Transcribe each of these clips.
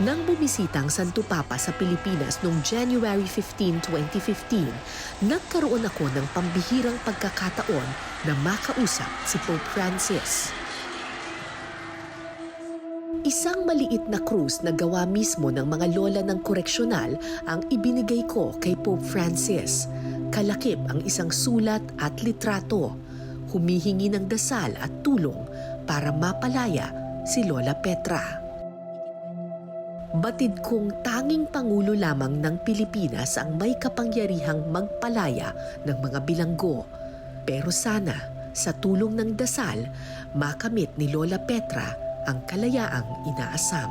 Nang bumisita ang Santo Papa sa Pilipinas noong January 15, 2015, nagkaroon ako ng pambihirang pagkakataon na makausap si Pope Francis. Isang maliit na krus na gawa mismo ng mga lola ng koreksyonal ang ibinigay ko kay Pope Francis. Kalakip ang isang sulat at litrato. Humihingi ng dasal at tulong para mapalaya si Lola Petra. Batid kong tanging Pangulo lamang ng Pilipinas ang may kapangyarihang magpalaya ng mga bilanggo. Pero sana, sa tulong ng dasal, makamit ni Lola Petra ang kalayaang inaasam.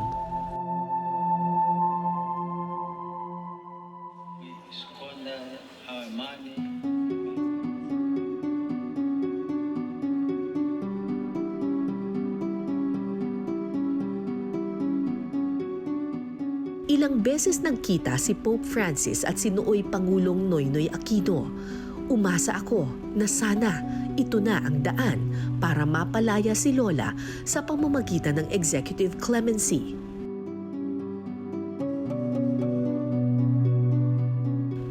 Ilang beses nagkita si Pope Francis at si Nooy Pangulong Noynoy Aquino. Umasa ako na sana ito na ang daan para mapalaya si Lola sa pamamagitan ng executive clemency.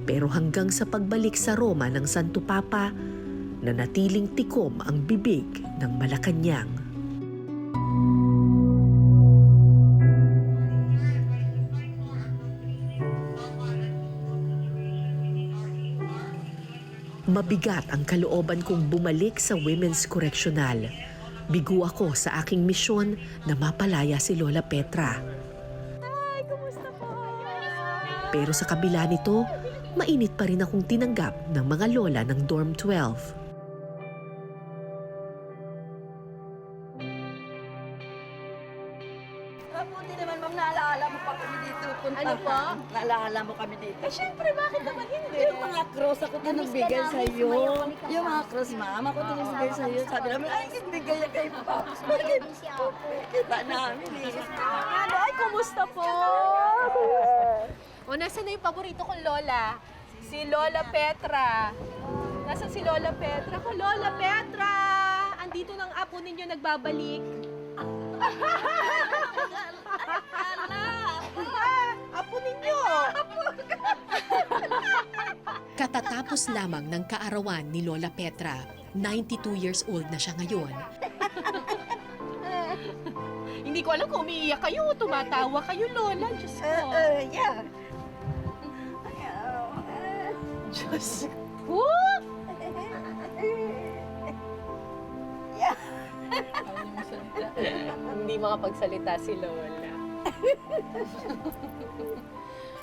Pero hanggang sa pagbalik sa Roma ng Santo Papa, nanatiling tikom ang bibig ng Malacanang. Mabigat ang kalooban kong bumalik sa Women's Correctional. Bigo ako sa aking misyon na mapalaya si Lola Petra. Hi, kumusta po? Pero sa kabila nito, mainit pa rin akong tinanggap ng mga lola ng Dorm 12. Mabuti naman, ma'am, naalala mo pa kami dito. Ano po? Naalala mo kami dito. Eh, syempre, bakit naman hindi? Yung mga cross ako tinibigay sa iyo. Yung mga cross, ma'am, ako tinibigay sa iyo. Sabi namin, ay, ibigay yan kay Pops. Bakit? Kita namin eh. Ano? Ay, kumusta po? O, nasa na yung paborito kong lola? Si Lola Petra. Nasa si Lola Petra ko? Lola Petra! Andito ng apo ninyo nagbabalik. Apo ninyo! Katatapos lamang ng kaarawan ni Lola Petra, 92 years old na siya ngayon. Hindi ko alam kung umiiyak kayo o tumatawa kayo, Lola. Diyos ko. Yeah. Diyos ko. Hindi makapagsalita si Lola.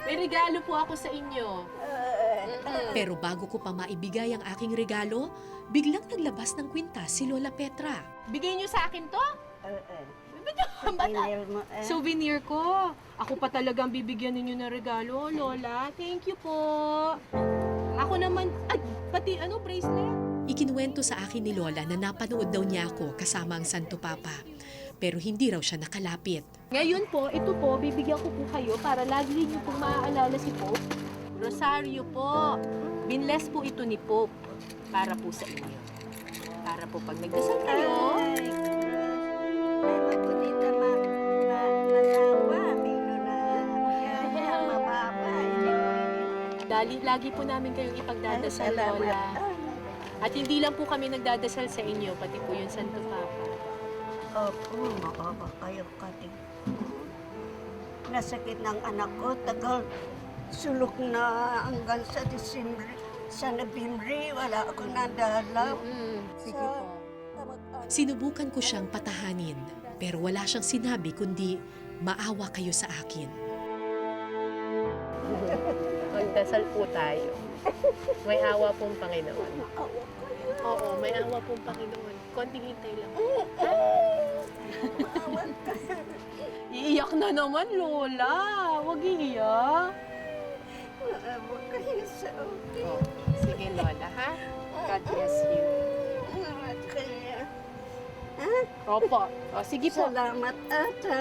May regalo po ako sa inyo. Pero bago ko pa maibigay ang aking regalo, biglang naglabas ng kwintas si Lola Petra. Bigay niyo sa akin to? Souvenir ko. Ako pa talagang bibigyan ninyo ng regalo, Lola. Thank you po. Ako naman, ay, pati bracelet. Ikinuwento sa akin ni Lola na napanood daw niya ako kasama ang Santo Papa. Pero hindi raw siya nakalapit. Ngayon po, ito po, bibigyan ko po kayo para lagi niyo pong maaalala si Pope. Rosario po. Binless po ito ni Pope para po sa inyo. Para po pag nagdasal kayo, lagi po namin kayong ipagdadasal, Lola. At hindi lang po kami nagdadasal sa inyo, pati po yung Santo Papa. Opo, maawa kayo kating. Nasakit ng anak ko, tagal sulok na hanggang sa Disyembre. Sa Nabimri, wala akong nadala. Sige po. Sinubukan ko siyang patahanin, pero wala siyang sinabi kundi maawa kayo sa akin. Magdasal po tayo. May awa pong Panginoon. Oo, may awa pong Panginoon. Konting hintay lang. Iiyak na naman, Lola. Huwag iiyak. Maawa kayo sa akin. Oh, sige, Lola, ha? God bless you. Salamat kayo. Opo. O, sige po. Salamat, Ata.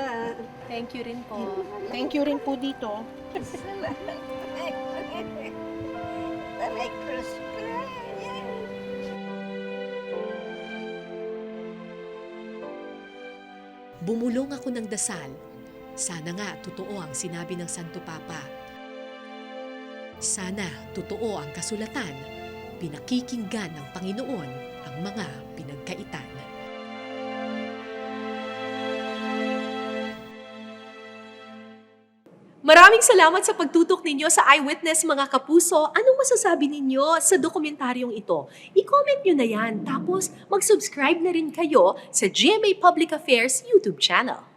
Thank you rin po. Thank you rin po dito. Salamat. Talay cross ka. Bumulong ako ng dasal, Sana nga totoo ang sinabi ng Santo Papa. Sana totoo ang kasulatan, pinakikinggan ng Panginoon ang mga pinagkaitan. Maraming salamat sa pagtutok ninyo sa Eyewitness, mga kapuso. Anong masasabi ninyo sa dokumentaryong ito? I-comment nyo na yan. Tapos mag-subscribe na rin kayo sa GMA Public Affairs YouTube channel.